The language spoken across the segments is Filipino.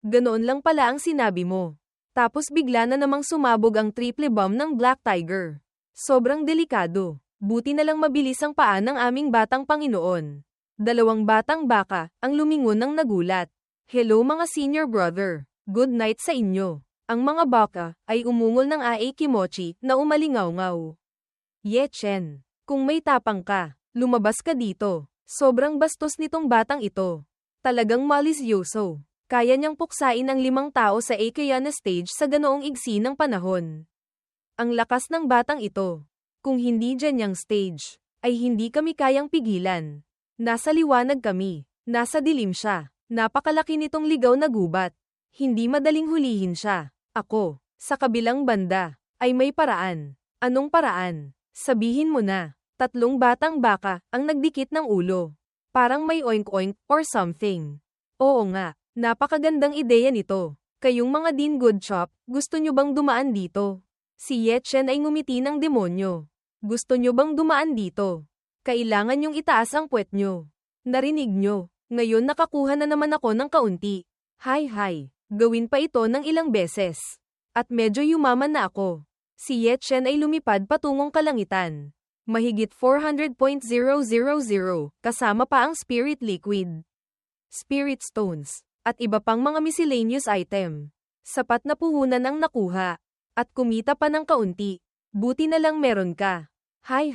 Ganoon lang pala ang sinabi mo. Tapos bigla na namang sumabog ang triple bomb ng Black Tiger. Sobrang delikado. Buti na lang mabilis ang paa ng aming batang Panginoon. Dalawang batang baka ang lumingon ng nagulat. Hello mga senior brother. Good night sa inyo. Ang mga baka ay umungol ng Ae Kimochi na umalingaw-ngaw. Ye Chen, kung may tapang ka, lumabas ka dito. Sobrang bastos nitong batang ito. Talagang malisyoso. Kaya niyang puksain ang 5 tao sa Akayana stage sa ganoong igsi ng panahon. Ang lakas ng batang ito. Kung hindi dyan niyang stage, ay hindi kami kayang pigilan. Nasa liwanag kami. Nasa dilim siya. Napakalaki nitong ligaw na gubat. Hindi madaling hulihin siya. Ako, sa kabilang banda, ay may paraan. Anong paraan? Sabihin mo na. 3 batang baka ang nagdikit ng ulo. Parang may oink-oink or something. Oo nga. Napakagandang ideya nito. Kayong mga Dean Goodchop, gusto nyo bang dumaan dito? Si Ye Chen ay ngumiti ng demonyo. Gusto nyo bang dumaan dito? Kailangan nyong itaas ang puwet nyo. Narinig nyo. Ngayon nakakuha na naman ako ng kaunti. Hay. Gawin pa ito ng ilang beses. At medyo yumaman na ako. Si Ye Chen ay lumipad patungong kalangitan. Mahigit 400.000 kasama pa ang spirit liquid, spirit stones, at iba pang mga miscellaneous item. Sapat na puhunan ang nakuha. At kumita pa ng kaunti. Buti na lang meron ka. Hay.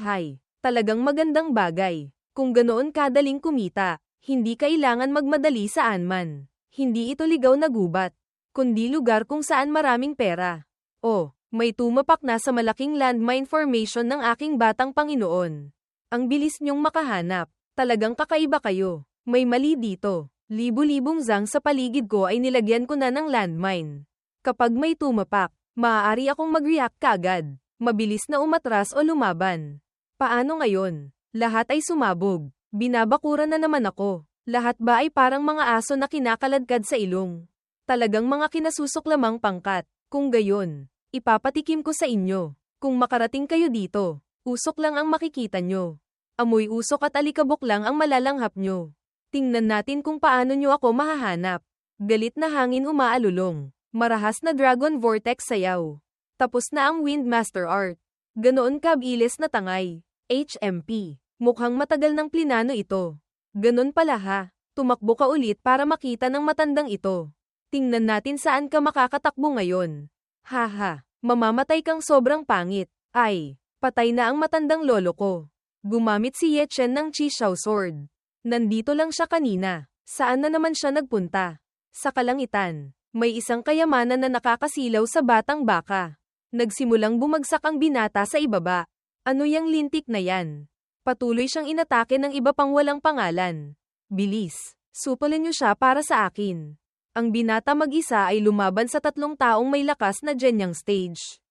Talagang magandang bagay. Kung ganoon kadaling kumita, hindi kailangan magmadali saan man. Hindi ito ligaw na gubat, kundi lugar kung saan maraming pera. Oh, may tumapak na sa malaking landmine formation ng aking batang Panginoon. Ang bilis niyong makahanap. Talagang kakaiba kayo. May mali dito. Libu-libong zang sa paligid ko ay nilagyan ko na ng landmine. Kapag may tumapak, maaari akong mag-react kaagad. Mabilis na umatras o lumaban. Paano ngayon? Lahat ay sumabog. Binabakuran na naman ako. Lahat ba ay parang mga aso na kinakaladkad sa ilong? Talagang mga kinasusok lamang pangkat. Kung gayon, ipapatikim ko sa inyo. Kung makarating kayo dito, usok lang ang makikita nyo. Amoy usok at alikabok lang ang malalanghap nyo. Tingnan natin kung paano nyo ako mahahanap. Galit na hangin umaalulong. Marahas na Dragon Vortex sayaw. Tapos na ang Windmaster Art. Ganoon kabilis na tangay. HMP. Mukhang matagal ng plinano ito. Ganon pala ha. Tumakbo ka ulit para makita ng matandang ito. Tingnan natin saan ka makakatakbo ngayon. Haha. Mamamatay kang sobrang pangit. Ay, patay na ang matandang lolo ko. Gumamit si Ye Chen ng Chixiao Sword. Nandito lang siya kanina. Saan na naman siya nagpunta? Sa kalangitan. May isang kayamanan na nakakasilaw sa batang baka. Nagsimulang bumagsak ang binata sa ibaba. Ano yang lintik na yan? Patuloy siyang inatake ng iba pang walang pangalan. Bilis. Supulin niyo siya para sa akin. Ang binata mag-isa ay lumaban sa 3 taong may lakas na genyang stage.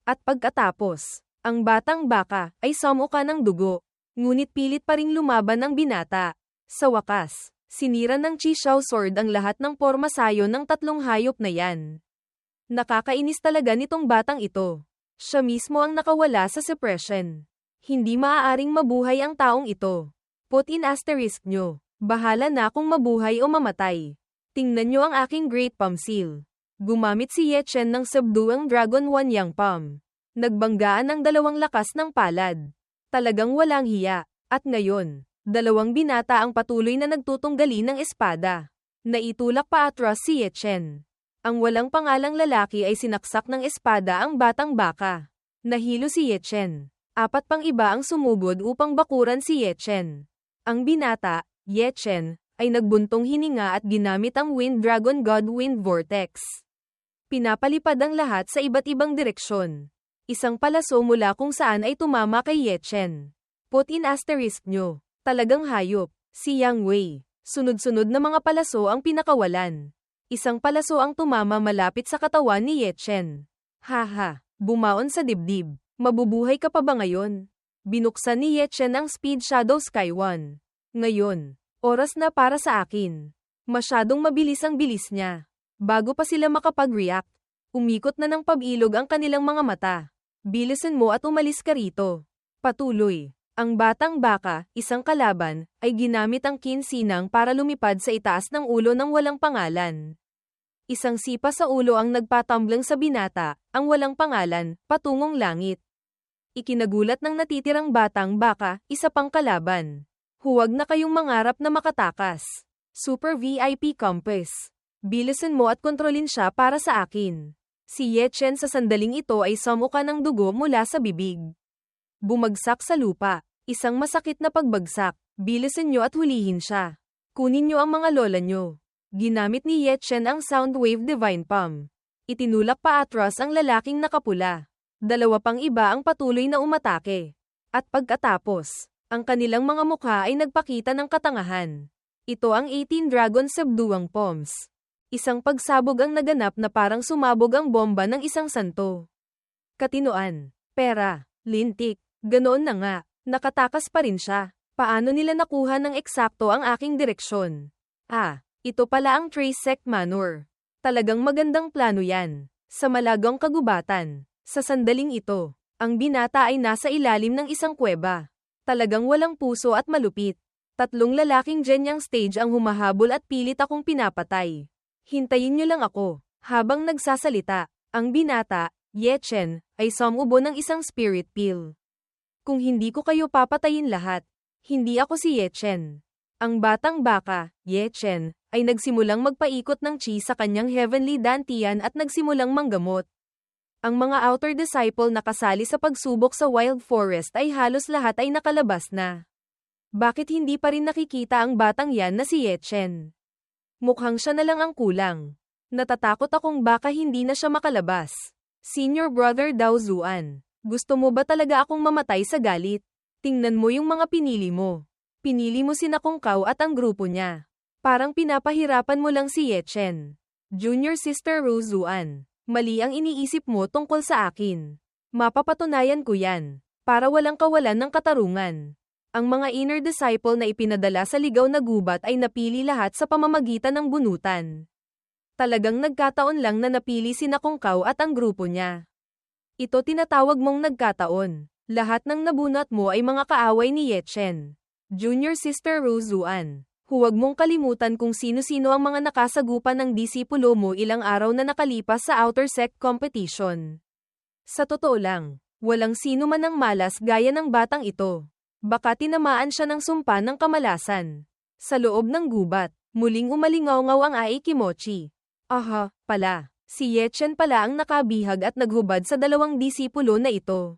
At pagkatapos, ang batang baka ay sumuka ng dugo. Ngunit pilit pa ring lumaban ang binata. Sa wakas, sinira ng Chixiao Sword ang lahat ng porma sayo ng 3 hayop na yan. Nakakainis talaga nitong batang ito. Siya mismo ang nakawala sa suppression. Hindi maaaring mabuhay ang taong ito. Put in asterisk nyo. Bahala na kung mabuhay o mamatay. Tingnan nyo ang aking Great Palm Seal. Gumamit si Ye Chen ng subduang Dragon One Yang Palm. Nagbanggaan ng 2 lakas ng palad. Talagang walang hiya. At ngayon, 2 binata ang patuloy na nagtutunggali ng espada. Naitulak pa atras si Ye Chen. Ang walang pangalang lalaki ay sinaksak ng espada ang batang baka. Nahilo si Ye Chen. 4 pang iba ang sumugod upang bakuran si Ye Chen. Ang binata, Ye Chen, ay nagbuntong hininga at ginamit ang Wind Dragon God Wind Vortex. Pinapalipad ang lahat sa iba't ibang direksyon. Isang palaso mula kung saan ay tumama kay Ye Chen. Put in asterisk nyo. Talagang hayop. Si Yang Wei. Sunod-sunod na mga palaso ang pinakawalan. Isang palaso ang tumama malapit sa katawan ni Ye Chen. Haha. Bumaon sa dibdib. Mabubuhay ka pa ba ngayon? Binuksan ni Ye Chen ang Speed Shadow Sky 1. Ngayon, oras na para sa akin. Masyadong mabilis ang bilis niya. Bago pa sila makapag-react, umikot na ng pabilog ang kanilang mga mata. Bilisan mo at umalis ka rito. Patuloy. Ang batang baka, isang kalaban, ay ginamit ang kinsinang para lumipad sa itaas ng ulo ng walang pangalan. Isang sipa sa ulo ang nagpatamblang sa binata, ang walang pangalan, patungong langit. Ikinagulat ng natitirang batang baka, isa pang kalaban. Huwag na kayong mangarap na makatakas. Super VIP Compass. Bilisan mo at kontrolin siya para sa akin. Si Ye Chen sa sandaling ito ay sumuka ng dugo mula sa bibig. Bumagsak sa lupa. Isang masakit na pagbagsak. Bilisan nyo at hulihin siya. Kunin nyo ang mga lola nyo. Ginamit ni Ye Chen ang Soundwave Divine Palm. Itinulak pa atras ang lalaking nakapula. Dalawa pang iba ang patuloy na umatake. At pagkatapos, ang kanilang mga mukha ay nagpakita ng katangahan. Ito ang 18 Dragon Subduang Palms. Isang pagsabog ang naganap na parang sumabog ang bomba ng isang santo. Katinoan, pera, lintik, ganoon na nga, nakatakas pa rin siya. Paano nila nakuha ng eksakto ang aking direksyon? Ito pala ang Trace Sect Manor. Talagang magandang plano yan. Sa malagang kagubatan. Sa sandaling ito, ang binata ay nasa ilalim ng isang kuweba. Talagang walang puso at malupit. 3 lalaking genyang stage ang humahabol at pilit akong pinapatay. Hintayin nyo lang ako. Habang nagsasalita, ang binata, Ye Chen, ay sumubo ng isang spirit pill. Kung hindi ko kayo papatayin lahat, hindi ako si Ye Chen. Ang batang baka, Ye Chen, ay nagsimulang magpaikot ng chi sa kanyang heavenly dantian at nagsimulang manggamot. Ang mga outer disciple na kasali sa pagsubok sa Wild Forest ay halos lahat ay nakalabas na. Bakit hindi pa rin nakikita ang batang yan na si Ye Chen? Mukhang siya na lang ang kulang. Natatakot akong baka hindi na siya makalabas. Senior Brother Dao Zuan, gusto mo ba talaga akong mamatay sa galit? Tingnan mo yung mga pinili mo. Pinili mo sina Kung Kao at ang grupo niya. Parang pinapahirapan mo lang si Ye Chen. Junior Sister Rose Zuan, mali ang iniisip mo tungkol sa akin. Mapapatunayan ko yan. Para walang kawalan ng katarungan. Ang mga inner disciple na ipinadala sa ligaw na gubat ay napili lahat sa pamamagitan ng bunutan. Talagang nagkataon lang na napili sina Kung Kao at ang grupo niya. Ito tinatawag mong nagkataon. Lahat ng nabunot mo ay mga kaaway ni Ye Chen. Junior Sister Rose Zuan, huwag mong kalimutan kung sino-sino ang mga nakasagupan ng disipulo mo ilang araw na nakalipas sa outer sect competition. Sa totoo lang, walang sino man ang malas gaya ng batang ito. Baka tinamaan siya ng sumpa ng kamalasan. Sa loob ng gubat, muling umalingaw-ngaw ang Aikimochi. Pala, si Ye Chen pala ang nakabihag at naghubad sa 2 disipulo na ito.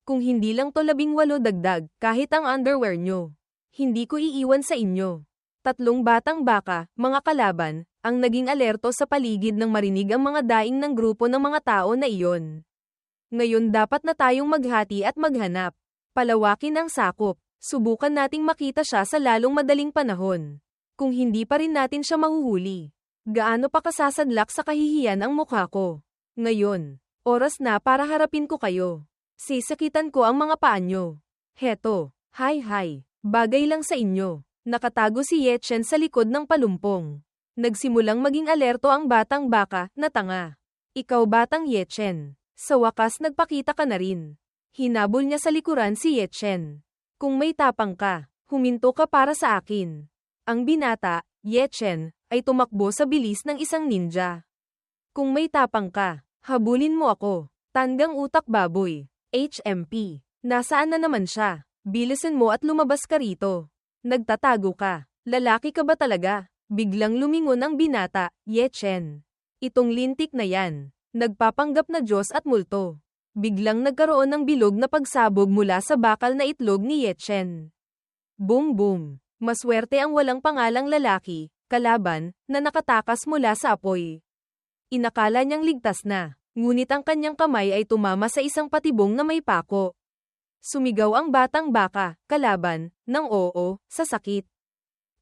Kung hindi lang to 18 dagdag, kahit ang underwear nyo. Hindi ko iiwan sa inyo. 3 batang baka, mga kalaban, ang naging alerto sa paligid nang marinig ang mga daing ng grupo ng mga tao na iyon. Ngayon dapat na tayong maghati at maghanap. Palawakin ang sakop. Subukan nating makita siya sa lalong madaling panahon. Kung hindi pa rin natin siya mahuhuli, gaano pa kasasadlak sa kahihiyan ang mukha ko. Ngayon, oras na para harapin ko kayo. Sisakitan ko ang mga paa nyo. Heto, hi, bagay lang sa inyo. Nakatago si Ye Chen sa likod ng palumpong. Nagsimulang maging alerto ang batang baka, na tanga. Ikaw batang Ye Chen. Sa wakas nagpakita ka na rin. Hinabol niya sa likuran si Ye Chen. Kung may tapang ka, huminto ka para sa akin. Ang binata, Ye Chen, ay tumakbo sa bilis ng isang ninja. Kung may tapang ka, habulin mo ako. Tandang utak baboy. HMP. Nasaan na naman siya? Bilisan mo at lumabas ka rito. Nagtatago ka. Lalaki ka ba talaga? Biglang lumingon ang binata, Ye Chen. Itong lintik na yan. Nagpapanggap na Diyos at multo. Biglang nagkaroon ng bilog na pagsabog mula sa bakal na itlog ni Ye Chen. Boom boom. Maswerte ang walang pangalang lalaki, kalaban, na nakatakas mula sa apoy. Inakala niyang ligtas na. Ngunit ang kanyang kamay ay tumama sa isang patibong na may pako. Sumigaw ang batang baka, kalaban, ng oo, sa sakit.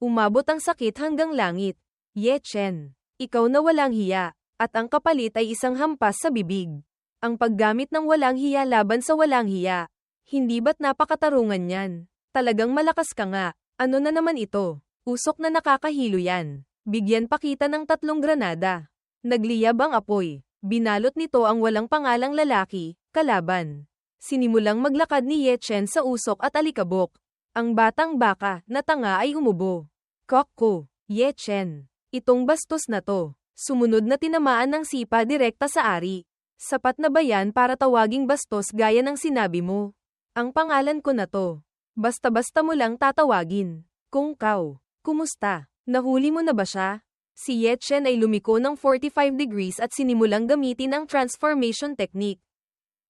Umabot ang sakit hanggang langit. Ye Chen, ikaw na walang hiya, at ang kapalit ay isang hampas sa bibig. Ang paggamit ng walang hiya laban sa walang hiya. Hindi ba't napakatarungan yan? Talagang malakas ka nga. Ano na naman ito? Usok na nakakahilo yan. Bigyan pa kita ng 3 granada. Nagliyab ang apoy. Binalot nito ang walang pangalang lalaki, kalaban. Sinimulang maglakad ni Ye Chen sa usok at alikabok. Ang batang baka, na tanga ay umubo. Kokko, Ye Chen. Itong bastos na to. Sumunod na tinamaan ng sipa direkta sa ari. Sapat na ba yan para tawaging bastos gaya ng sinabi mo? Ang pangalan ko na to. Basta-basta mo lang tatawagin. Kung Kao. Kumusta? Nahuli mo na ba siya? Si Ye Chen ay lumiko ng 45 degrees at sinimulang gamitin ang transformation technique.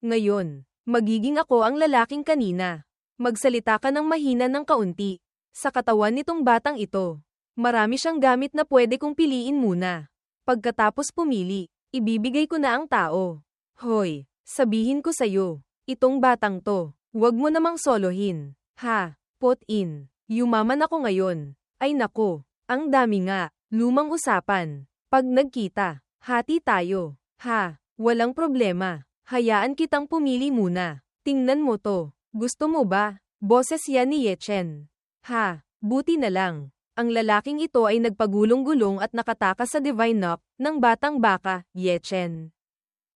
Ngayon, magiging ako ang lalaking kanina. Magsalita ka ng mahina ng kaunti. Sa katawan nitong batang ito, marami siyang gamit na pwede kong piliin muna. Pagkatapos pumili, ibibigay ko na ang tao. Hoy, sabihin ko sa'yo, itong batang to, huwag mo namang solohin. Ha, put in. Yumaman ako ngayon. Ay nako, ang dami nga. Lumang usapan. Pag nagkita, hati tayo. Ha, walang problema. Hayaan kitang pumili muna. Tingnan mo to. Gusto mo ba? Boses yan ni Ye Chen. Ha, buti na lang. Ang lalaking ito ay nagpagulong-gulong at nakatakas sa divine knock ng batang baka, Ye Chen.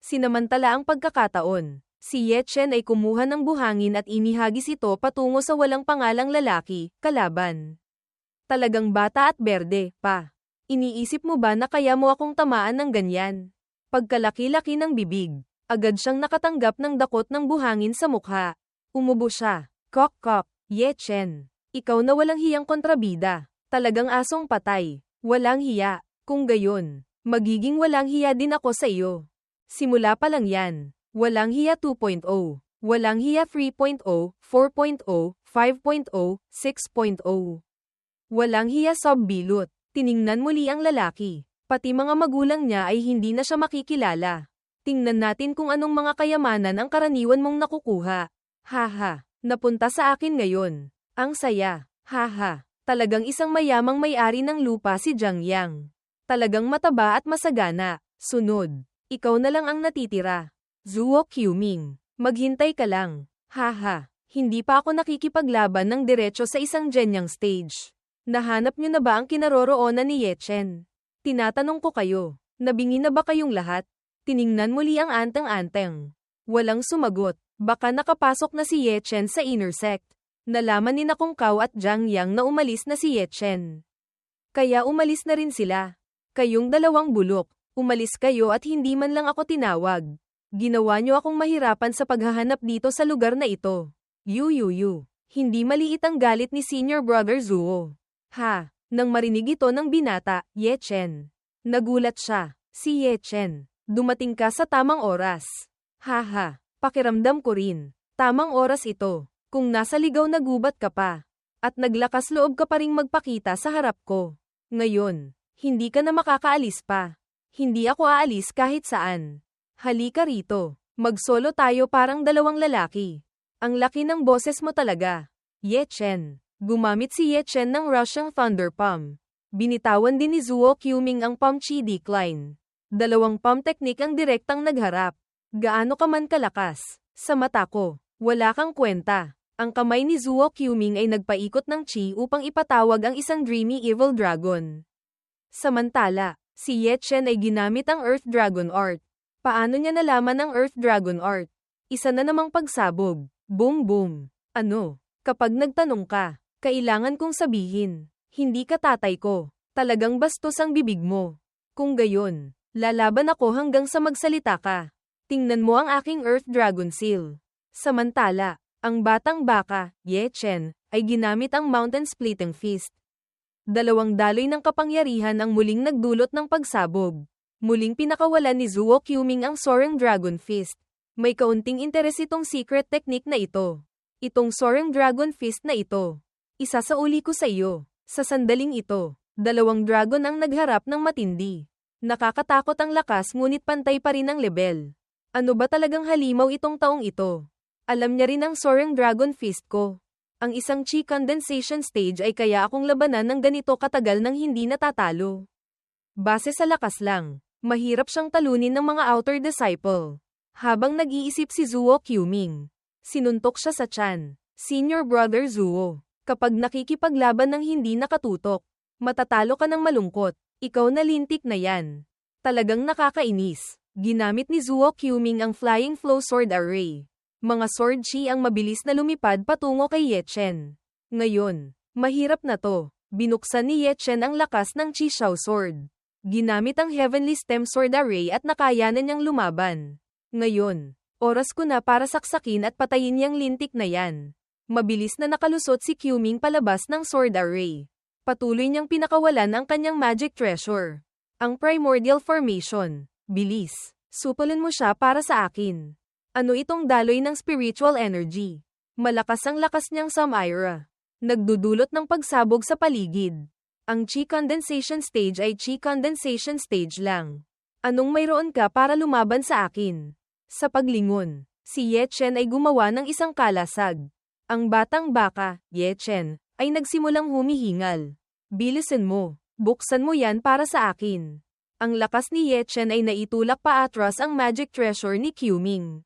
Sinamantala ang pagkakataon. Si Ye Chen ay kumuha ng buhangin at inihagis ito patungo sa walang pangalang lalaki, kalaban. Talagang bata at berde, pa. Iniisip mo ba na kaya mo akong tamaan ng ganyan? Pagkalaki-laki ng bibig, agad siyang nakatanggap ng dakot ng buhangin sa mukha. Umubo siya. Kok-kok, Ye Chen. Ikaw na walang hiyang kontrabida. Talagang asong patay. Walang hiya. Kung gayon, magiging walang hiya din ako sa iyo. Simula pa lang yan. Walang hiya 2.0. Walang hiya 3.0, 4.0, 5.0, 6.0. Walang hiya sub-bilot. Tiningnan muli ang lalaki. Pati mga magulang niya ay hindi na siya makikilala. Tingnan natin kung anong mga kayamanan ang karaniwan mong nakukuha. Haha, napunta sa akin ngayon. Ang saya. Haha, talagang isang mayamang may-ari ng lupa si Jiang Yang. Talagang mataba at masagana. Sunod, ikaw na lang ang natitira. Zuo Quming, maghintay ka lang. Haha, hindi pa ako nakikipaglaban ng diretso sa isang genyang stage. Nahanap niyo na ba ang kinaroroonan ni Ye Chen? Tinatanong ko kayo, nabingi na ba kayong lahat? Tiningnan muli ang anteng-anteng. Walang sumagot, baka nakapasok na si Ye Chen sa inner sect. Nalaman ni Kung Kao at Jiang Yang na umalis na si Ye Chen. Kaya umalis na rin sila. Kayong dalawang bulok, umalis kayo at hindi man lang ako tinawag. Ginawa niyo akong mahirapan sa paghahanap dito sa lugar na ito. Yu. Hindi maliit ang galit ni Senior Brother Zuo. Ha, nang marinig ito ng binata, Ye Chen. Nagulat siya. Si Ye Chen, dumating ka sa tamang oras. Haha, pakiramdam ko rin. Tamang oras ito. Kung nasa ligaw na gubat ka pa. At naglakas loob ka pa ring magpakita sa harap ko. Ngayon, hindi ka na makakaalis pa. Hindi ako aalis kahit saan. Halika rito. Mag-solo tayo parang dalawang lalaki. Ang laki ng boses mo talaga. Ye Chen. Gumamit si Ye Chen ng Russian Thunder Palm. Binitawan din ni Zuo Quming ang Palm Chi Decline. Dalawang palm technique ang direktang nagharap. Gaano ka man kalakas? Sa mata ko, wala kang kwenta. Ang kamay ni Zuo Quming ay nagpaikot ng chi upang ipatawag ang isang dreamy evil dragon. Samantala, si Ye Chen ay ginamit ang Earth Dragon Art. Paano niya nalaman ang Earth Dragon Art? Isa na namang pagsabog. Boom boom. Ano? Kapag nagtanong ka, kailangan kong sabihin, hindi ka tatay ko. Talagang bastos ang bibig mo. Kung gayon, lalaban ako hanggang sa magsalita ka. Tingnan mo ang aking Earth Dragon Seal. Samantala, ang batang baka, Ye Chen, ay ginamit ang Mountain Splitting Fist. Dalawang daloy ng kapangyarihan ang muling nagdulot ng pagsabog. Muling pinakawalan ni Zuo Quming ang Soaring Dragon Fist. May kaunting interes itong secret technique na ito. Itong Soaring Dragon Fist na ito. Isasauli ko sa iyo. Sa sandaling ito, dalawang dragon ang nagharap ng matindi. Nakakatakot ang lakas ngunit pantay pa rin ang level. Ano ba talagang halimaw itong taong ito? Alam niya rin ang Soaring Dragon Fist ko. Ang isang chi condensation stage ay kaya akong labanan ng ganito katagal nang hindi natatalo. Base sa lakas lang, mahirap siyang talunin ng mga outer disciple. Habang nag-iisip si Zuo Quming, sinuntok siya sa tiyan. Senior Brother Zuo. Kapag nakikipaglaban ng hindi nakatutok, matatalo ka ng malungkot. Ikaw na lintik na yan. Talagang nakakainis. Ginamit ni Zuo Quming ang Flying Flow Sword Array. Mga sword chi ang mabilis na lumipad patungo kay Ye Chen. Ngayon, mahirap na to. Binuksan ni Ye Chen ang lakas ng Chi Xiao Sword. Ginamit ang Heavenly Stem Sword Array at nakayanan niyang lumaban. Ngayon, oras ko na para saksakin at patayin yang lintik na yan. Mabilis na nakalusot si Qming palabas ng Sword Array. Patuloy niyang pinakawalan ang kanyang Magic Treasure. Ang Primordial Formation. Bilis. Supulin mo siya para sa akin. Ano itong daloy ng spiritual energy? Malakas ang lakas niyang Samira. Nagdudulot ng pagsabog sa paligid. Ang Chi Condensation Stage ay Chi Condensation Stage lang. Anong mayroon ka para lumaban sa akin? Sa paglingon, si Ye Chen ay gumawa ng isang kalasag. Ang batang baka, Ye Chen, ay nagsimulang humihingal. Bilisan mo, buksan mo yan para sa akin. Ang lakas ni Ye Chen ay naitulak pa atras ang Magic Treasure ni Qming.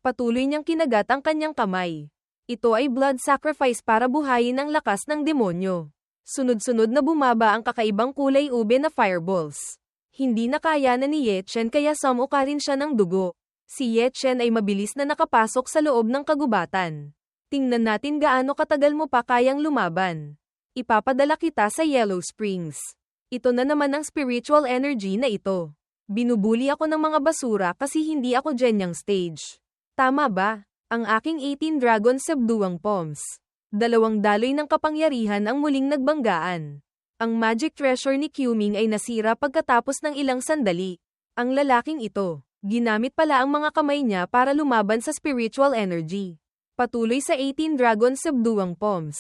Patuloy niyang kinagat ang kanyang kamay. Ito ay blood sacrifice para buhayin ang lakas ng demonyo. Sunod-sunod na bumaba ang kakaibang kulay ube na fireballs. Hindi na kaya na ni Ye Chen kaya sumuka rin siya ng dugo. Si Ye Chen ay mabilis na nakapasok sa loob ng kagubatan. Tingnan natin gaano katagal mo pa kayang lumaban. Ipapadala kita sa Yellow Springs. Ito na naman ang spiritual energy na ito. Binubuli ako ng mga basura kasi hindi ako genyang stage. Tama ba? Ang aking 18 Dragon Subduang Palms. Dalawang daloy ng kapangyarihan ang muling nagbanggaan. Ang Magic Treasure ni Qming ay nasira pagkatapos ng ilang sandali. Ang lalaking ito, ginamit pala ang mga kamay niya para lumaban sa spiritual energy. Patuloy sa 18 Dragon Subduang Palms.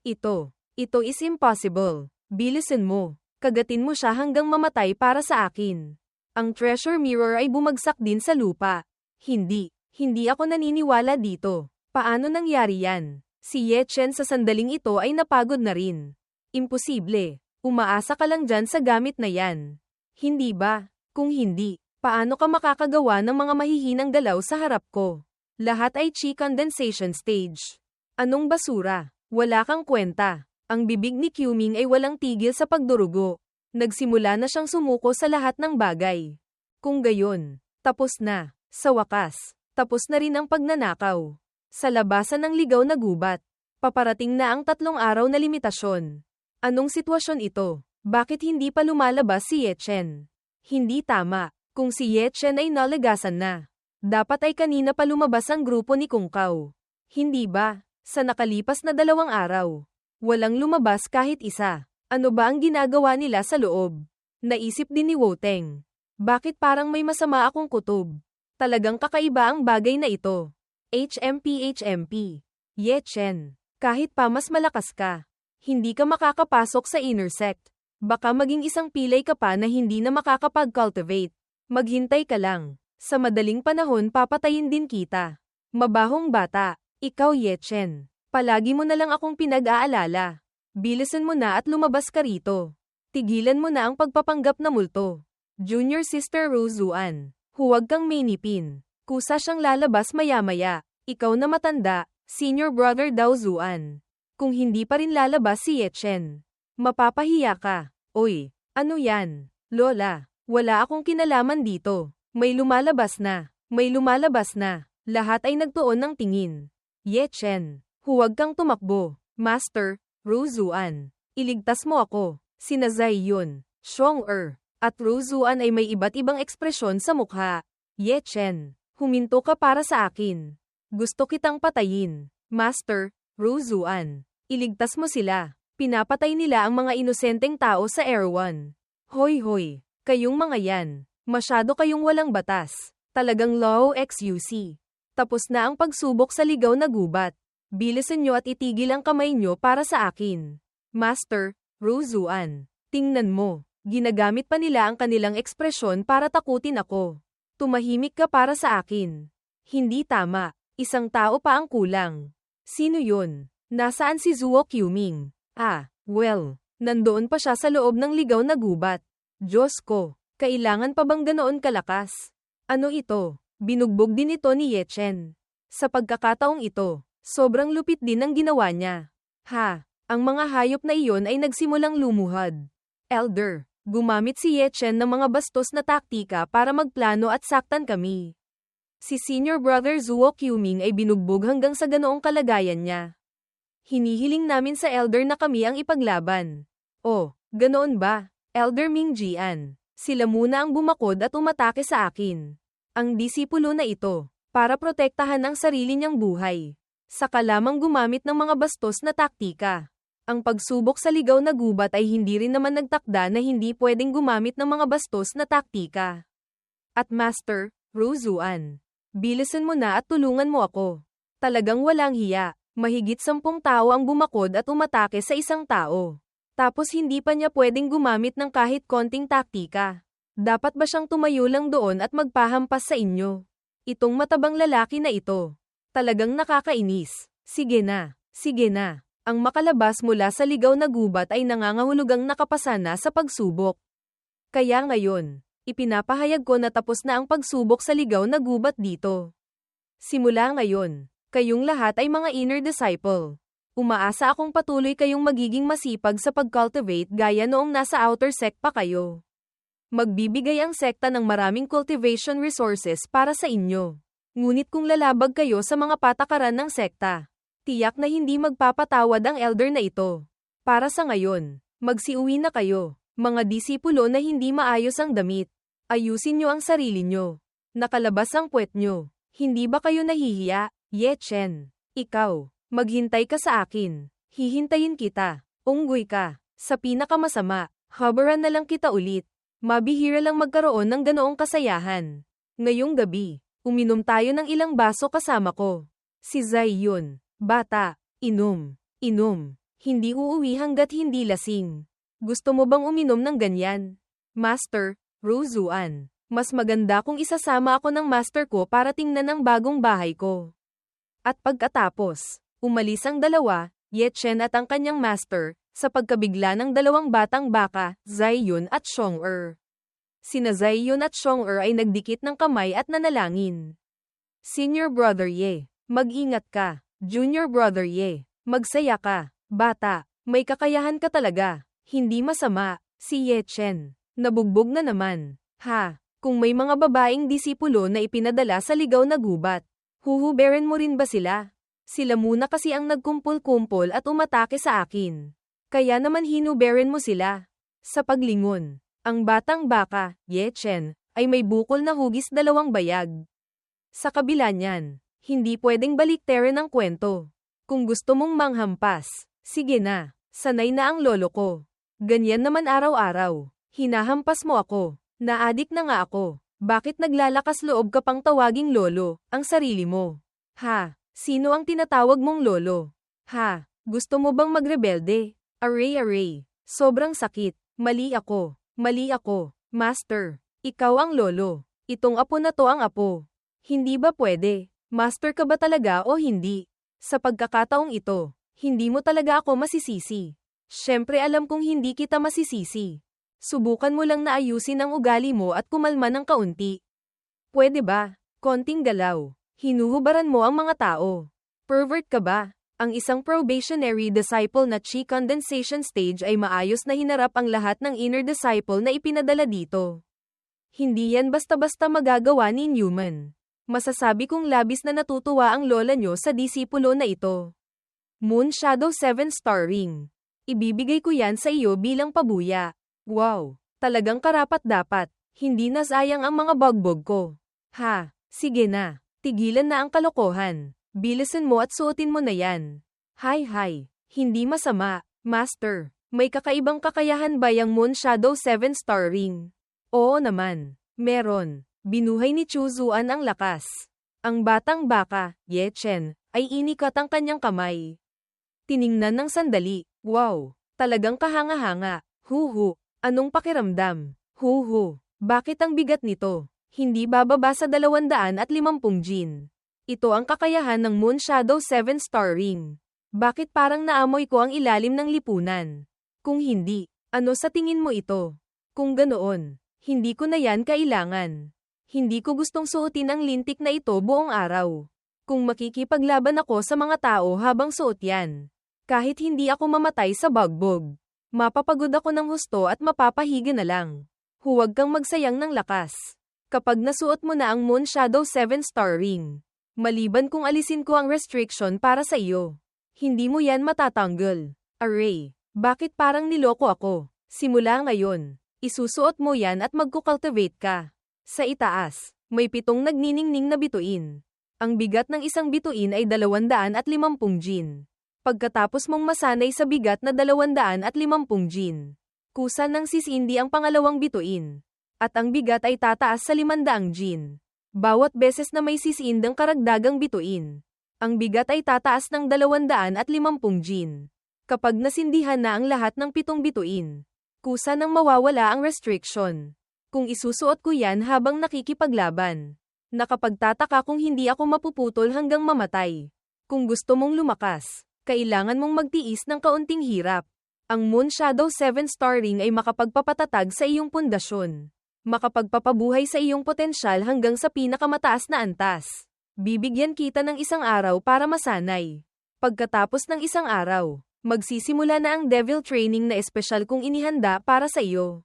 Ito is impossible. Bilisan mo. Kagatin mo siya hanggang mamatay para sa akin. Ang treasure mirror ay bumagsak din sa lupa. Hindi ako naniniwala dito. Paano nangyari yan? Si Ye Chen sa sandaling ito ay napagod na rin. Imposible. Umaasa ka lang dyan sa gamit na yan. Hindi ba? Kung hindi, paano ka makakagawa ng mga mahihinang galaw sa harap ko? Lahat ay Chi Condensation Stage. Anong basura? Wala kang kwenta. Ang bibig ni Qming ay walang tigil sa pagdurugo. Nagsimula na siyang sumuko sa lahat ng bagay. Kung gayon, tapos na. Sa wakas, tapos na rin ang pagnanakaw. Sa labasan ng ligaw na gubat, paparating na ang 3 araw na limitasyon. Anong sitwasyon ito? Bakit hindi pa lumalabas si Ye Chen? Hindi tama. Kung si Ye Chen ay nalagasan na, dapat ay kanina pa lumabas ang grupo ni Kung Kao. Hindi ba? Sa nakalipas na 2 araw, walang lumabas kahit isa. Ano ba ang ginagawa nila sa loob? Naisip din ni Woteng. Bakit parang may masama akong kutob? Talagang kakaiba ang bagay na ito. HMP. Ye Chen, kahit pa mas malakas ka, hindi ka makakapasok sa inner sect. Baka maging isang pilay ka pa na hindi na makakapag-cultivate. Maghintay ka lang. Sa madaling panahon papatayin din kita. Mabahong bata. Ikaw Ye Chen. Palagi mo na lang akong pinag-aalala. Bilisan mo na at lumabas ka rito. Tigilan mo na ang pagpapanggap na multo. Junior Sister Rose Zuan. Huwag kang mainipin. Kusa siyang lalabas maya-maya. Ikaw na matanda, Senior Brother daw Zuan. Kung hindi pa rin lalabas si Ye Chen, mapapahiya ka. Oy, ano yan? Lola, wala akong kinalaman dito. May lumalabas na. Lahat ay nagtuon ng tingin. Ye Chen, huwag kang tumakbo. Master, Rose Zuan. Iligtas mo ako. Sina Zai Yun, Xiong at Rose Zuan ay may iba't ibang ekspresyon sa mukha. Ye Chen, huminto ka para sa akin. Gusto kitang patayin. Master, Rose Zuan. Iligtas mo sila. Pinapatay nila ang mga inosenteng tao sa Erewhon. Hoy, kayong mga yan. Masyado kayong walang batas. Talagang law XUC. Tapos na ang pagsubok sa ligaw na gubat. Bilisan nyo at itigil ang kamay nyo para sa akin. Master, Rose Zuan. Tingnan mo. Ginagamit pa nila ang kanilang ekspresyon para takutin ako. Tumahimik ka para sa akin. Hindi tama. Isang tao pa ang kulang. Sino yun? Nasaan si Zuo Qming? Nandoon pa siya sa loob ng ligaw na gubat. Diyos ko, kailangan pa bang ganoon kalakas? Ano ito? Binugbog din ito ni Ye Chen. Sa pagkakataong ito, sobrang lupit din ang ginawa niya. Ang mga hayop na iyon ay nagsimulang lumuhad. Elder, gumamit si Ye Chen ng mga bastos na taktika para magplano at saktan kami. Si Senior Brother Zuo Qming ay binugbog hanggang sa ganoong kalagayan niya. Hinihiling namin sa Elder na kami ang ipaglaban. Oh, ganoon ba? Elder Ming Jian. Sila muna ang bumakod at umatake sa akin. Ang disipulo na ito, para protektahan ang sarili niyang buhay. Saka lamang gumamit ng mga bastos na taktika. Ang pagsubok sa ligaw na gubat ay hindi rin naman nagtakda na hindi pwedeng gumamit ng mga bastos na taktika. At Master, Ruzuan, bilisan mo na at tulungan mo ako. Talagang walang hiya. Mahigit 10 tao ang bumakod at umatake sa isang tao. Tapos hindi pa niya pwedeng gumamit ng kahit konting taktika. Dapat ba siyang tumayo lang doon at magpahampas sa inyo? Itong matabang lalaki na ito. Talagang nakakainis. Sige na, sige na. Ang makalabas mula sa ligaw na gubat ay nangangahulugang nakapasa na sa pagsubok. Kaya ngayon, ipinapahayag ko na tapos na ang pagsubok sa ligaw na gubat dito. Simula ngayon, kayong lahat ay mga inner disciple. Umaasa akong patuloy kayong magiging masipag sa pag-cultivate gaya noong nasa outer sect pa kayo. Magbibigay ang sekta ng maraming cultivation resources para sa inyo. Ngunit kung lalabag kayo sa mga patakaran ng sekta, tiyak na hindi magpapatawad ang elder na ito. Para sa ngayon, magsiuwi na kayo, mga disipulo na hindi maayos ang damit. Ayusin nyo ang sarili nyo. Nakalabas ang puwet nyo. Hindi ba kayo nahihiya? Ye Chen, ikaw, maghintay ka sa akin. Hihintayin kita. Unggoy ka. Sa pinakamasama, habaran na lang kita ulit. Mabihira lang magkaroon ng ganoong kasayahan. Ngayong gabi, uminom tayo ng ilang baso kasama ko. Si Zai yun. Bata, inom. Inom. Hindi uuwi hanggat hindi lasing. Gusto mo bang uminom ng ganyan? Master, Ruzuan. Mas maganda kung isasama ako ng master ko para tingnan ang bagong bahay ko. At pagkatapos, umalis ang dalawa, Ye Chen at ang kanyang master, sa pagkabigla ng dalawang batang baka, Zai Yun at Xiong-er. Sina Zai Yun at Xiong-er ay nagdikit ng kamay at nanalangin. Senior Brother Ye, mag-ingat ka. Junior Brother Ye, magsaya ka. Bata, may kakayahan ka talaga. Hindi masama. Si Ye Chen, nabugbog na naman. Ha, kung may mga babaeng disipulo na ipinadala sa ligaw na gubat, huhuberin mo rin ba sila? Sila muna kasi ang nagkumpul-kumpol at umatake sa akin. Kaya naman hinuberin mo sila. Sa paglingon, ang batang baka, Ye Chen, ay may bukol na hugis 2 bayag. Sa kabila niyan, hindi pwedeng baliktarin ang kwento. Kung gusto mong manghampas, sige na, sanay na ang lolo ko. Ganyan naman araw-araw, hinahampas mo ako, naadik na nga ako. Bakit naglalakas loob ka pang tawaging lolo, ang sarili mo? Ha, sino ang tinatawag mong lolo? Ha, gusto mo bang magrebelde? Aray, sobrang sakit, mali ako, master, ikaw ang lolo, itong apo na to ang apo. Hindi ba pwede? Master ka ba talaga o hindi? Sa pagkakataong ito, hindi mo talaga ako masisisi. Siyempre alam kong hindi kita masisisi. Subukan mo lang na ayusin ang ugali mo at kumalma ng kaunti. Pwede ba? Konting galaw. Hinuhubaran mo ang mga tao. Pervert ka ba? Ang isang probationary disciple na chi condensation stage ay maayos na hinarap ang lahat ng inner disciple na ipinadala dito. Hindi yan basta-basta magagawa ni Newman. Masasabi kong labis na natutuwa ang lola nyo sa disipulo na ito. Moon Shadow 7-star ring. Ibibigay ko yan sa iyo bilang pabuya. Wow, talagang karapat-dapat. Hindi na sayang ang mga bagbog ko. Ha, sige na. Tigilan na ang kalokohan. Bilisan mo at suotin mo na yan. Hay, hindi masama, Master. May kakaibang kakayahan ba yang Moon Shadow 7-star ring? Oo naman. Meron. Binuhay ni Chu Zuan ang lakas. Ang batang baka, Ye Chen, ay inikat ang kanyang kamay. Tiningnan ng sandali. Wow, talagang kahanga-hanga. Huhu, anong pakiramdam? Huhu, bakit ang bigat nito? Hindi bababa sa 250 jin. Ito ang kakayahan ng Moon Shadow 7-star ring. Bakit parang naamoy ko ang ilalim ng lipunan? Kung hindi, ano sa tingin mo ito? Kung ganoon, hindi ko na yan kailangan. Hindi ko gustong suotin ang lintik na ito buong araw. Kung makikipaglaban ako sa mga tao habang suot yan. Kahit hindi ako mamatay sa bagbog. Mapapagod ako ng husto at mapapahiga na lang. Huwag kang magsayang ng lakas. Kapag nasuot mo na ang Moon Shadow 7-star ring. Maliban kung alisin ko ang restriction para sa iyo. Hindi mo yan matatanggal. Array, bakit parang niloko ako? Simula ngayon, isusuot mo yan at magkukultivate ka. Sa itaas, may 7 nagniningning na bituin. Ang bigat ng isang bituin ay 250 gin. Pagkatapos mong masanay sa bigat na 250 gin, kusa ng sisindi ang pangalawang bituin. At ang bigat ay tataas sa 500 gin. Bawat beses na may sisindang karagdagang bituin, ang bigat ay tataas ng 250 gin. Kapag nasindihan na ang lahat ng 7 bituin, kusa nang mawawala ang restriction. Kung isusuot ko yan habang nakikipaglaban, nakapagtataka kung hindi ako mapuputol hanggang mamatay. Kung gusto mong lumakas, kailangan mong magtiis ng kaunting hirap. Ang Moon Shadow 7-star ring ay makapagpapatatag sa iyong pundasyon. Makapagpapabuhay sa iyong potensyal hanggang sa pinakamataas na antas. Bibigyan kita ng isang araw para masanay. Pagkatapos ng isang araw, magsisimula na ang Devil Training na espesyal kong inihanda para sa iyo.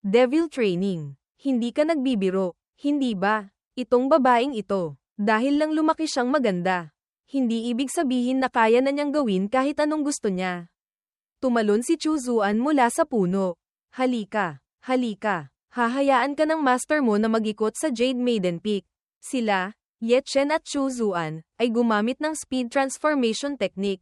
Devil Training. Hindi ka nagbibiro, hindi ba? Itong babaeng ito, dahil lang lumaki siyang maganda. Hindi ibig sabihin na kaya na niyang gawin kahit anong gusto niya. Tumalon si Chu Zuan mula sa puno. Halika, halika. Hahayaan ka ng master mo na mag-ikot sa Jade Maiden Peak. Sila, Ye Chen at Chu Zuan, ay gumamit ng speed transformation technique.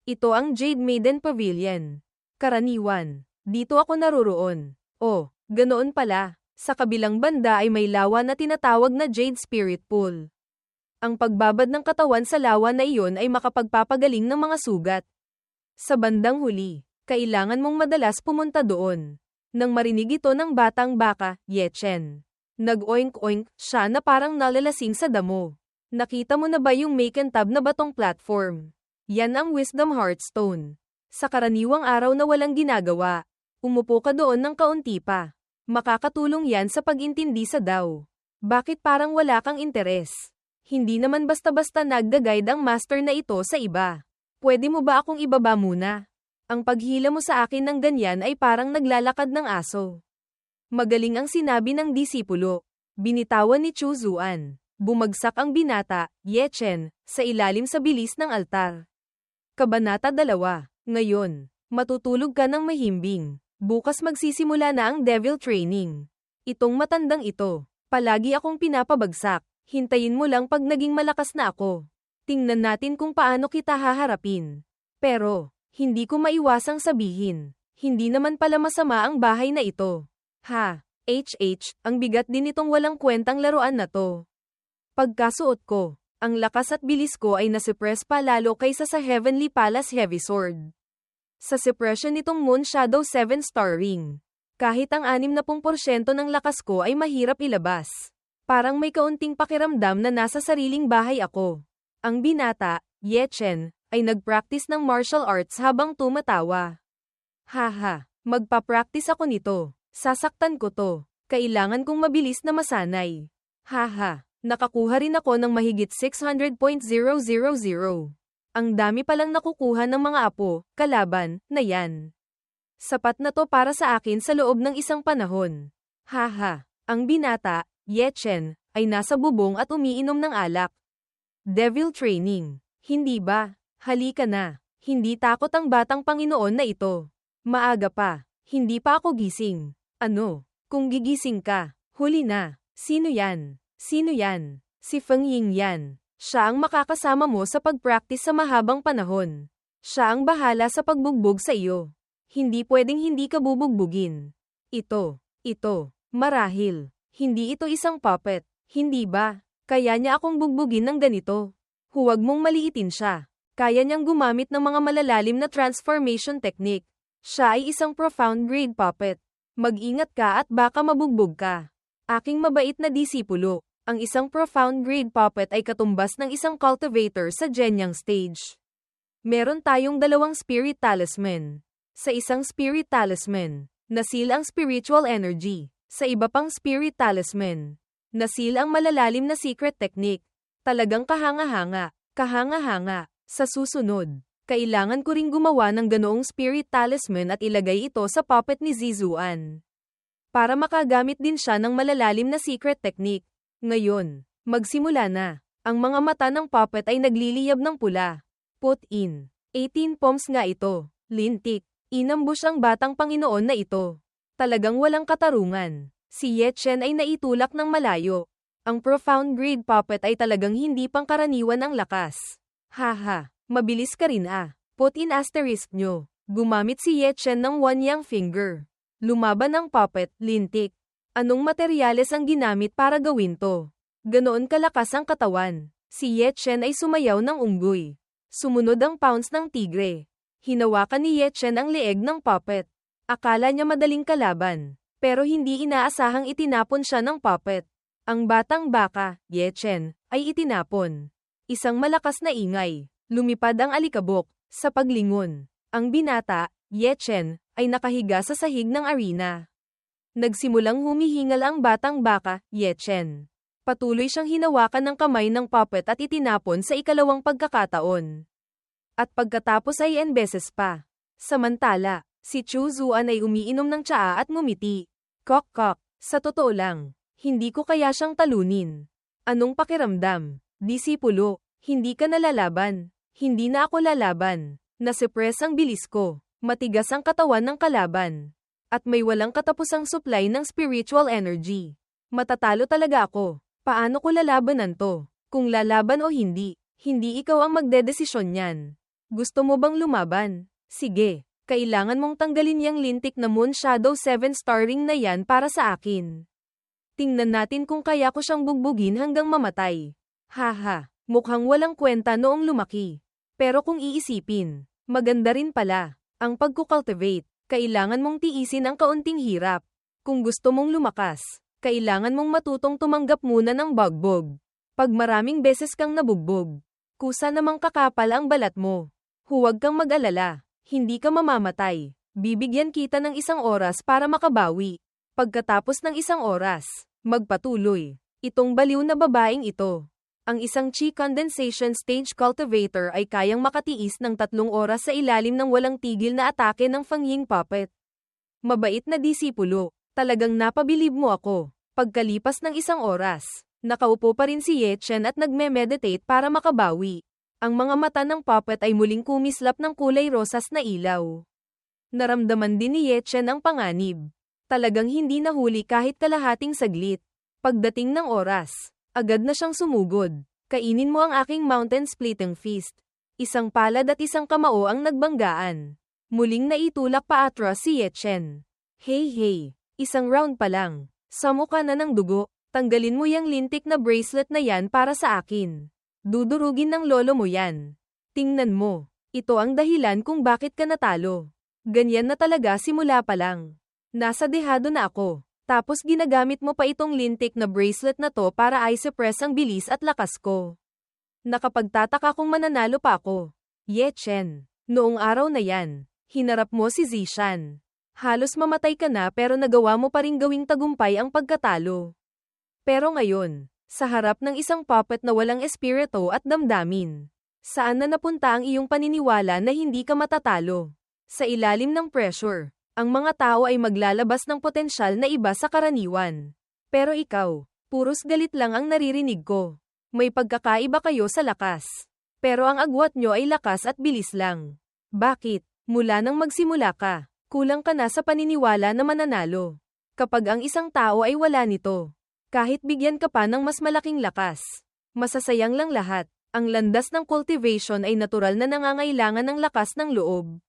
Ito ang Jade Maiden Pavilion. Karaniwan, dito ako naroroon. Oh, ganoon pala. Sa kabilang banda ay may lawa na tinatawag na Jade Spirit Pool. Ang pagbabad ng katawan sa lawa na iyon ay makapagpapagaling ng mga sugat. Sa bandang huli, kailangan mong madalas pumunta doon. Nang marinig ito ng batang baka, Ye Chen, nag-oink-oink siya na parang nalalasing sa damo. Nakita mo na ba yung makintab na batong platform? Yan ang Wisdom Heartstone. Sa karaniwang araw na walang ginagawa, umupo ka doon ng kaunti pa. Makakatulong yan sa pag-intindi sa Dao. Bakit parang wala kang interes? Hindi naman basta-basta nagda-guide ang master na ito sa iba. Pwede mo ba akong ibaba muna? Ang paghila mo sa akin ng ganyan ay parang naglalakad ng aso. Magaling ang sinabi ng disipulo. Binitawan ni Chu Zuan. Bumagsak ang binata, Ye Chen, sa ilalim sa bilis ng altar. Kabanata 2. Ngayon, matutulog ka ng mahimbing. Bukas magsisimula na ang Devil Training. Itong matandang ito, palagi akong pinapabagsak. Hintayin mo lang pag naging malakas na ako. Tingnan natin kung paano kita haharapin. Pero, hindi ko maiwasang sabihin, hindi naman pala masama ang bahay na ito. Ha, ang bigat din itong walang kwentang laruan na to. Pagkasuot ko, ang lakas at bilis ko ay nasuppress pa lalo kaysa sa Heavenly Palace Heavy Sword. Sa suppression nitong Moon Shadow 7-star ring, kahit ang 60% ng lakas ko ay mahirap ilabas. Parang may kaunting pakiramdam na nasa sariling bahay ako. Ang binata, Ye Chen, ay nag-practice ng martial arts habang tumatawa. Haha, magpa-practice ako nito. Sasaktan ko to. Kailangan kong mabilis na masanay. Haha, nakakuha rin ako ng mahigit 600.000. Ang dami palang nakukuha ng mga apo, kalaban, na yan. Sapat na to para sa akin sa loob ng isang panahon. Haha, ang binata, Ye Chen, ay nasa bubong at umiinom ng alak. Devil Training, hindi ba? Halika na. Hindi takot ang batang Panginoon na ito. Maaga pa. Hindi pa ako gising. Ano? Kung gigising ka, huli na. Sino yan? Sino yan? Si Feng Ying yan. Siya ang makakasama mo sa pag-practice sa mahabang panahon. Siya ang bahala sa pagbugbog sa iyo. Hindi pwedeng hindi ka bubugbugin. Ito, marahil. Hindi ito isang puppet. Hindi ba? Kaya niya akong bugbugin ng ganito. Huwag mong maliitin siya. Kaya niyang gumamit ng mga malalalim na transformation technique. Siya ay isang profound grade puppet. Mag-ingat ka at baka mabugbog ka. Aking mabait na disipulo, ang isang profound grade puppet ay katumbas ng isang cultivator sa Genyang stage. Meron tayong 2 spirit talisman. Sa isang spirit talisman, nasil ang spiritual energy. Sa iba pang spirit talisman, nasil ang malalalim na secret technique. Talagang kahanga-hanga. Sa susunod, kailangan ko ring gumawa ng ganoong spirit talisman at ilagay ito sa puppet ni Zizuan. Para makagamit din siya ng malalalim na secret technique. Ngayon, magsimula na. Ang mga mata ng puppet ay nagliliyab ng pula. Put in. 18 poms nga ito. Lintik. Inambush ang batang Panginoon na ito. Talagang walang katarungan. Si Ye Chen ay naitulak ng malayo. Ang profound grade puppet ay talagang hindi pangkaraniwan ang lakas. Haha, mabilis ka rin ah. Put in asterisk nyo. Gumamit si Ye Chen ng one yang finger. Lumaban ang puppet, lintik. Anong materyales ang ginamit para gawin to? Ganoon kalakas ang katawan. Si Ye Chen ay sumayaw ng unggoy. Sumunod ang pounce ng tigre. Hinawakan ni Ye Chen ang leeg ng puppet. Akala niya madaling kalaban. Pero hindi inaasahang itinapon siya ng puppet. Ang batang baka, Ye Chen, ay itinapon. Isang malakas na ingay. Lumipad ang alikabok. Sa paglingon, ang binata, Ye Chen, ay nakahiga sa sahig ng arena. Nagsimulang humihingal ang batang baka, Ye Chen. Patuloy siyang hinawakan ng kamay ng puppet at itinapon sa ikalawang pagkakataon. At pagkatapos ay n beses pa. Samantala, si Chu Zuan ay umiinom ng tsaa at ngumiti. Kok-kok, sa totoo lang, hindi ko kaya siyang talunin. Anong pakiramdam? Disipulo, hindi ka nalalaban. Hindi na ako lalaban. Nasipres ang bilis ko. Matigas ang katawan ng kalaban. At may walang katapusang supply ng spiritual energy. Matatalo talaga ako. Paano ko lalabanan to? Kung lalaban o hindi, hindi ikaw ang magdedesisyon niyan. Gusto mo bang lumaban? Sige, kailangan mong tanggalin yang lintik na Moon Shadow 7-star ring na yan para sa akin. Tingnan natin kung kaya ko siyang bugbugin hanggang mamatay. Haha, mukhang walang kwenta noong lumaki. Pero kung iisipin, maganda rin pala. Ang pagkukultivate, kailangan mong tiisin ang kaunting hirap. Kung gusto mong lumakas, kailangan mong matutong tumanggap muna ng bugbog. Pag maraming beses kang nabugbog, kusa namang kakapal ang balat mo. Huwag kang mag-alala, hindi ka mamamatay. Bibigyan kita ng 1 oras para makabawi. Pagkatapos ng 1 oras, magpatuloy. Itong baliw na babaeng ito. Ang isang chi condensation stage cultivator ay kayang makatiis ng 3 oras sa ilalim ng walang tigil na atake ng Fangying puppet. Mabait na disipulo, talagang napabilib mo ako. Pagkalipas ng 1 oras, nakaupo pa rin si Ye Chen at nagme-meditate para makabawi. Ang mga mata ng puppet ay muling kumislap ng kulay rosas na ilaw. Naramdaman din ni Ye Chen ang panganib. Talagang hindi nahuli kahit kalahating saglit. Pagdating ng oras, agad na siyang sumugod. Kainin mo ang aking mountain splitting feast. 1 palad at 1 kamao ang nagbanggaan. Muling naitulak pa atras si Ye Chen. Hey, 1 round pa lang. Samo ka na ng dugo. Tanggalin mo yang lintik na bracelet na yan para sa akin. Dudurugin ng lolo mo yan. Tingnan mo. Ito ang dahilan kung bakit ka natalo. Ganyan na talaga simula pa lang. Nasa dehado na ako. Tapos ginagamit mo pa itong lintik na bracelet na to para i-suppress ang bilis at lakas ko. Nakapagtataka kung mananalo pa ako. Ye Chen, noong araw na yan, hinarap mo si Zishan. Halos mamatay ka na pero nagawa mo pa ring gawing tagumpay ang pagkatalo. Pero ngayon, sa harap ng isang puppet na walang espiritu at damdamin, saan na napunta ang iyong paniniwala na hindi ka matatalo? Sa ilalim ng pressure, ang mga tao ay maglalabas ng potensyal na iba sa karaniwan. Pero ikaw, puros galit lang ang naririnig ko. May pagkakaiba kayo sa lakas. Pero ang agwat nyo ay lakas at bilis lang. Bakit? Mula nang magsimula ka, kulang ka na sa paniniwala na mananalo. Kapag ang isang tao ay wala nito, kahit bigyan ka pa ng mas malaking lakas, masasayang lang lahat. Ang landas ng cultivation ay natural na nangangailangan ng lakas ng loob.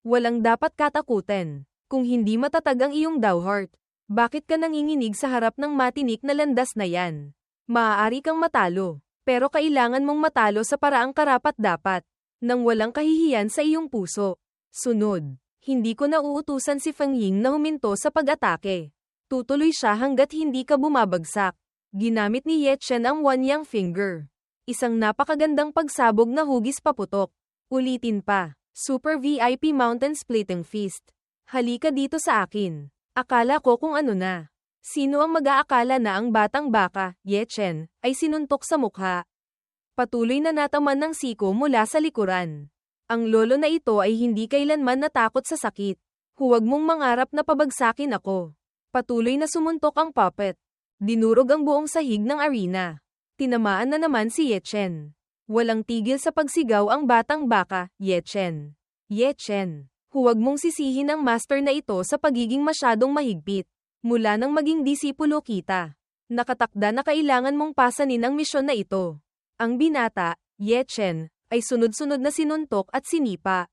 Walang dapat katakutin. Kung hindi matatag ang iyong Dao-heart, bakit ka nanginginig sa harap ng matinik na landas na yan? Maaari kang matalo, pero kailangan mong matalo sa paraang karapat-dapat, nang walang kahihiyan sa iyong puso. Sunod, hindi ko na uutusan si Fangying na huminto sa pag-atake. Tutuloy siya hanggat hindi ka bumabagsak. Ginamit ni Ye Chen ang one yang finger. Isang napakagandang pagsabog na hugis paputok. Ulitin pa. Super VIP Mountain Splitting Feast. Halika dito sa akin. Akala ko kung ano na. Sino ang mag-aakala na ang batang baka, Ye Chen, ay sinuntok sa mukha? Patuloy na nataman ng siko mula sa likuran. Ang lolo na ito ay hindi kailanman natakot sa sakit. Huwag mong mangarap na pabagsakin ako. Patuloy na sumuntok ang puppet. Dinurog ang buong sahig ng arena. Tinamaan na naman si Ye Chen. Walang tigil sa pagsigaw ang batang baka, Ye Chen. Ye Chen, huwag mong sisihin ang master na ito sa pagiging masyadong mahigpit. Mula nang maging disipulo kita, nakatakda na kailangan mong pasanin ang misyon na ito. Ang binata, Ye Chen, ay sunod-sunod na sinuntok at sinipa.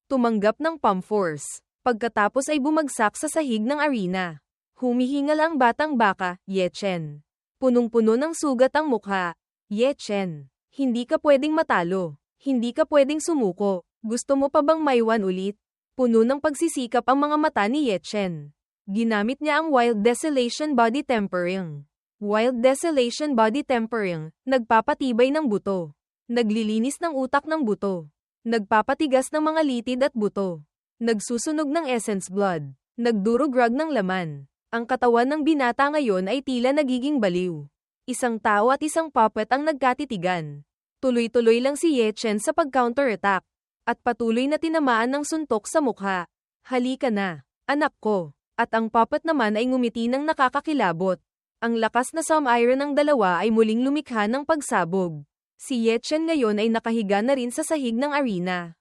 Tumanggap ng palm force, pagkatapos ay bumagsak sa sahig ng arena. Humihingal ang batang baka, Ye Chen. Punong-puno ng sugat ang mukha. Ye Chen, hindi ka pwedeng matalo. Hindi ka pwedeng sumuko. Gusto mo pa bang maiwan ulit? Puno ng pagsisikap ang mga mata ni Ye Chen. Ginamit niya ang Wild Desolation Body Tempering. Wild Desolation Body Tempering, nagpapatibay ng buto. Naglilinis ng utak ng buto. Nagpapatigas ng mga litid at buto. Nagsusunog ng essence blood. Nagdurog-rag ng laman. Ang katawan ng binata ngayon ay tila nagiging baliw. Isang tao at isang puppet ang nagkatitigan. Tuloy-tuloy lang si Ye Chen sa pag-counter-attack. At patuloy na tinamaan ng suntok sa mukha. Halika na, anak ko. At ang puppet naman ay ngumiti ng nakakakilabot. Ang lakas na sum-iron ng dalawa ay muling lumikha ng pagsabog. Si Ye Chen ngayon ay nakahiga na rin sa sahig ng arena.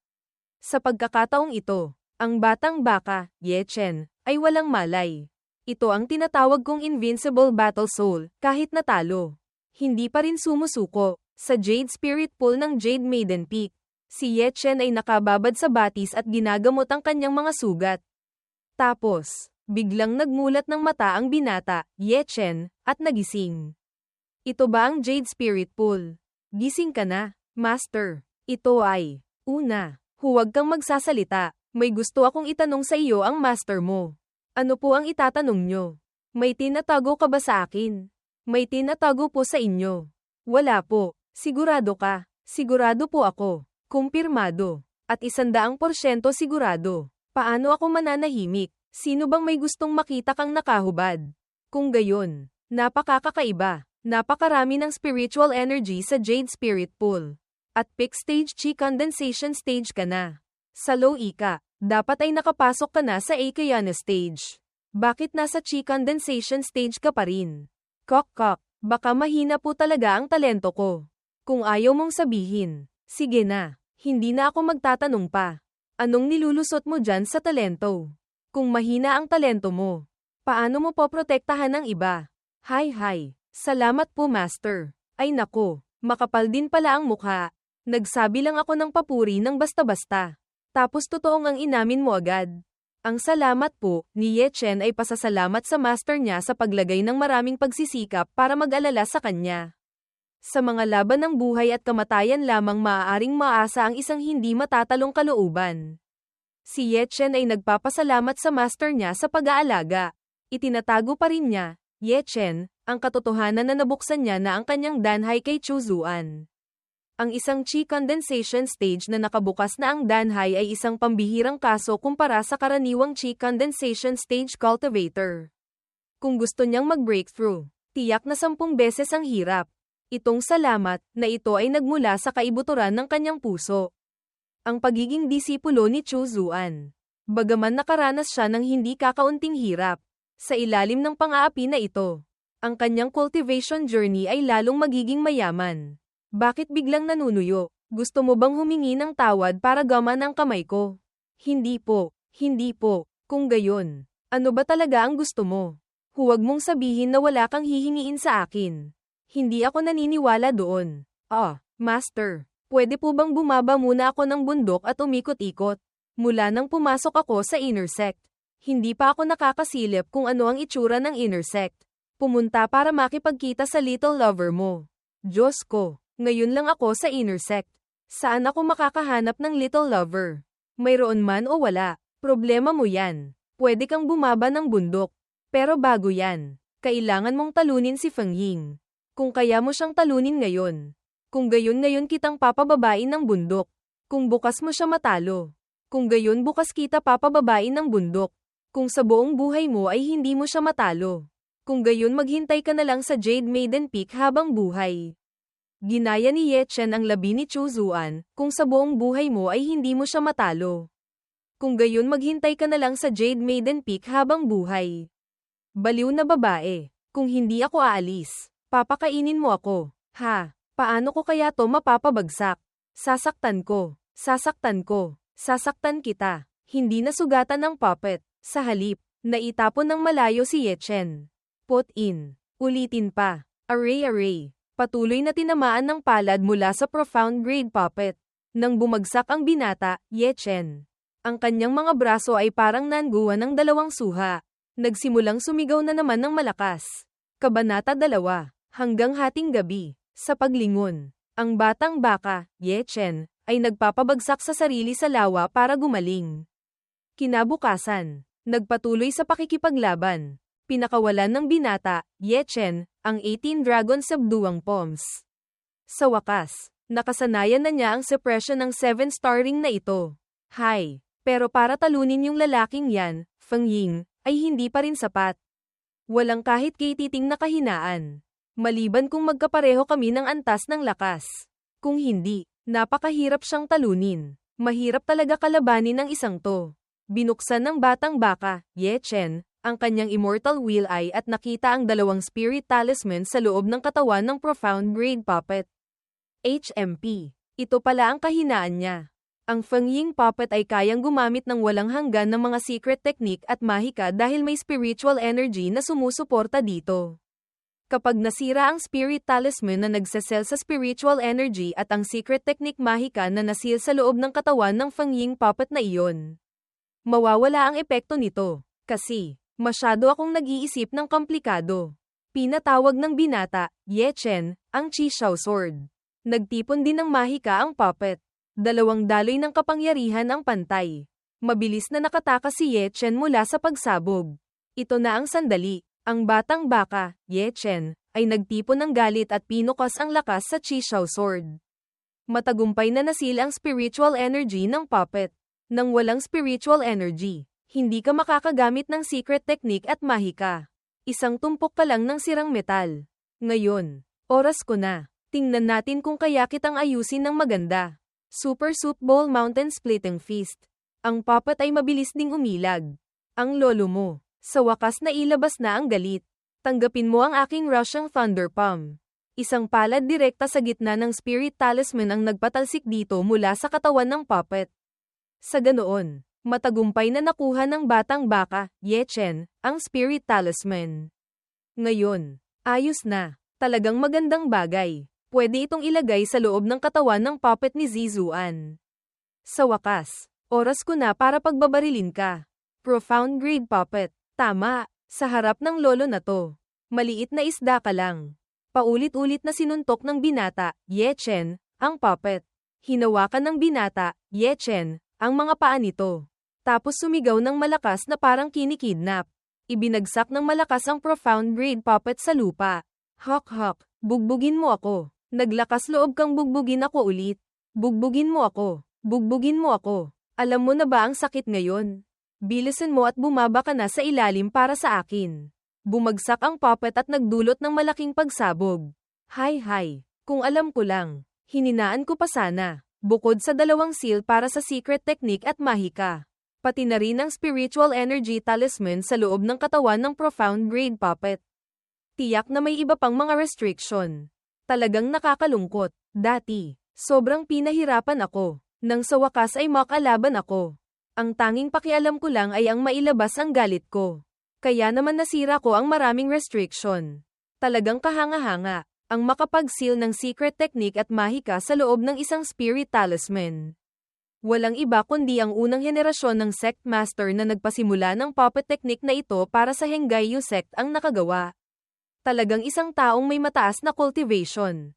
Sa pagkakataong ito, ang batang baka, Ye Chen, ay walang malay. Ito ang tinatawag kong invincible battle soul, kahit natalo. Hindi pa rin sumusuko. Sa Jade Spirit Pool ng Jade Maiden Peak, si Ye Chen ay nakababad sa batis at ginagamot ang kanyang mga sugat. Tapos, biglang nagmulat ng mata ang binata, Ye Chen, at nagising. Ito ba ang Jade Spirit Pool? Gising ka na, Master. Ito ay, una, huwag kang magsasalita. May gusto akong itanong sa iyo ang Master mo. Ano po ang itatanong nyo? May tinatago ka ba sa akin? May tinatago po sa inyo? Wala po. Sigurado ka? Sigurado po ako. Kumpirmado. At 100% sigurado. Paano ako mananahimik? Sino bang may gustong makita kang nakahubad? Kung gayon, napakakaiba. Napakarami ng spiritual energy sa Jade Spirit Pool. At peak stage chi condensation stage ka na. Sa low ika, dapat ay nakapasok ka na sa Akayana stage. Bakit nasa chi condensation stage ka pa rin? Kok, baka mahina po talaga ang talento ko. Kung ayaw mong sabihin, sige na, hindi na ako magtatanong pa. Anong nilulusot mo dyan sa talento? Kung mahina ang talento mo, paano mo poprotektahan ng iba? Hi, salamat po Master. Ay nako, makapal din pala ang mukha. Nagsabi lang ako ng papuri ng basta-basta. Tapos totoong ang inamin mo agad. Ang salamat po, ni Ye Chen ay pasasalamat sa master niya sa paglagay ng maraming pagsisikap para mag-alala sa kanya. Sa mga laban ng buhay at kamatayan lamang maaaring maasa ang isang hindi matatalong kalooban. Si Ye Chen ay nagpapasalamat sa master niya sa pag-aalaga. Itinatago pa rin niya, Ye Chen, ang katotohanan na nabuksan niya na ang kanyang danhai kay Chu Zuan. Ang isang chi condensation stage na nakabukas na ang danhai ay isang pambihirang kaso kumpara sa karaniwang chi condensation stage cultivator. Kung gusto niyang mag-breakthrough, tiyak na 10 beses ang hirap. Itong salamat na ito ay nagmula sa kaibuturan ng kanyang puso. Ang pagiging disipulo ni Chu Zuan. Bagaman nakaranas siya ng hindi kakaunting hirap, sa ilalim ng pang-aapi na ito, ang kanyang cultivation journey ay lalong magiging mayaman. Bakit biglang nanunuyo? Gusto mo bang humingi ng tawad para gaman ang kamay ko? Hindi po. Kung gayon, ano ba talaga ang gusto mo? Huwag mong sabihin na wala kang hihingiin sa akin. Hindi ako naniniwala doon. Master, pwede po bang bumaba muna ako ng bundok at umikot-ikot? Mula nang pumasok ako sa inner sect, hindi pa ako nakakasilip kung ano ang itsura ng inner sect. Pumunta para makipagkita sa little lover mo. Diyos ko, ngayon lang ako sa inner sect. Saan ako makakahanap ng little lover? Mayroon man o wala, problema mo yan. Pwede kang bumaba ng bundok. Pero bago yan, kailangan mong talunin si Feng Ying. Kung kaya mo siyang talunin ngayon. Kung gayon ngayon kitang papababain ng bundok. Kung bukas mo siya matalo. Kung gayon bukas kita papababain ng bundok. Kung sa buong buhay mo ay hindi mo siya matalo. Kung gayon maghintay ka na lang sa Jade Maiden Peak habang buhay. Ginaya ni Ye Chen ang labi ni Chu Zuan, kung sa buong buhay mo ay hindi mo siya matalo. Kung gayon maghintay ka na lang sa Jade Maiden Peak habang buhay. Baliw na babae. Kung hindi ako aalis, papakainin mo ako. Paano ko kaya to mapapabagsak? Sasaktan ko. Sasaktan ko. Sasaktan kita. Hindi nasugatan ng puppet. Sa halip, naitapon ng malayo si Ye Chen. Put in. Ulitin pa. Array. Patuloy na tinamaan ng palad mula sa profound grade puppet. Nang bumagsak ang binata, Ye Chen. Ang kanyang mga braso ay parang nanguha ng dalawang suha. Nagsimulang sumigaw na naman ng malakas. Kabanata 2. Hanggang hating gabi. Sa paglingon, ang batang baka, Ye Chen, ay nagpapabagsak sa sarili sa lawa para gumaling. Kinabukasan, nagpatuloy sa pakikipaglaban. Pinakawalan ng binata, Ye Chen, ang 18 dragon subduang palms. Sa wakas, nakasanayan na niya ang suppression ng 7-star ring na ito. Pero para talunin yung lalaking yan, Feng Ying, ay hindi pa rin sapat. Walang kahit kititing na kahinaan. Maliban kung magkapareho kami ng antas ng lakas. Kung hindi, napakahirap siyang talunin. Mahirap talaga kalabanin ng isang to. Binuksan ng batang baka, Ye Chen, ang kanyang immortal will eye at nakita ang dalawang spirit talisman sa loob ng katawan ng profound grade puppet. HMP. Ito pala ang kahinaan niya. Ang Feng Ying puppet ay kayang gumamit ng walang hanggan ng mga secret technique at mahika dahil may spiritual energy na sumusuporta dito. Kapag nasira ang spirit talisman na nagsasel sa spiritual energy at ang secret technique mahika na nasil sa loob ng katawan ng Feng Ying puppet na iyon, mawawala ang epekto nito. Kasi, masyado akong nag-iisip ng komplikado. Pinatawag ng binata, Ye Chen, ang Chi Xiao sword. Nagtipon din ng mahika ang puppet. Dalawang daloy ng kapangyarihan ang pantay. Mabilis na nakatakas si Ye Chen mula sa pagsabog. Ito na ang sandali. Ang batang baka, Ye Chen, ay nagtipon ng galit at pinukos ang lakas sa Chi Xiao sword. Matagumpay na nasil ang spiritual energy ng puppet. Nang walang spiritual energy, hindi ka makakagamit ng secret technique at mahika. Isang tumpok pa lang ng sirang metal. Ngayon, oras ko na. Tingnan natin kung kaya kitang ayusin ng maganda. Super Soup Bowl Mountain Splitting Feast. Ang puppet ay mabilis ding umilag. Ang lolo mo. Sa wakas na ilabas na ang galit. Tanggapin mo ang aking Russian Thunder Palm. Isang palad direkta sa gitna ng spirit talisman ang nagpatalsik dito mula sa katawan ng puppet. Sa ganoon, matagumpay na nakuha ng batang baka, Ye Chen, ang spirit talisman. Ngayon, ayos na. Talagang magandang bagay. Pwede itong ilagay sa loob ng katawan ng puppet ni Zizuan. Sa wakas, oras ko na para pagbabarilin ka. Profound grade puppet. Tama, sa harap ng lolo na to. Maliit na isda ka lang. Paulit-ulit na sinuntok ng binata, Ye Chen, ang puppet. Hinawakan ng binata, Ye Chen, ang mga paa nito. Tapos sumigaw ng malakas na parang kinikidnap. Ibinagsak ng malakas ang profound grade puppet sa lupa. Hok, bugbugin mo ako. Naglakas loob kang bugbugin ako ulit. Bugbugin mo ako. Bugbugin mo ako. Alam mo na ba ang sakit ngayon? Bilisan mo at bumaba ka na sa ilalim para sa akin. Bumagsak ang puppet at nagdulot ng malaking pagsabog. Kung alam ko lang. Hininaan ko pa sana. Bukod sa dalawang seal para sa secret technique at mahika. Pati na rin ang spiritual energy talisman sa loob ng katawan ng profound grade puppet. Tiyak na may iba pang mga restriction. Talagang nakakalungkot. Dati, sobrang pinahirapan ako. Nang sa wakas ay makalaban ako. Ang tanging pakialam ko lang ay ang mailabas ang galit ko. Kaya naman nasira ko ang maraming restriction. Talagang kahanga-hanga, ang makapag-seal ng secret technique at mahika sa loob ng isang spirit talisman. Walang iba kundi ang unang henerasyon ng sect master na nagpasimula ng puppet technique na ito para sa Henggayu sect ang nakagawa. Talagang isang taong may mataas na cultivation.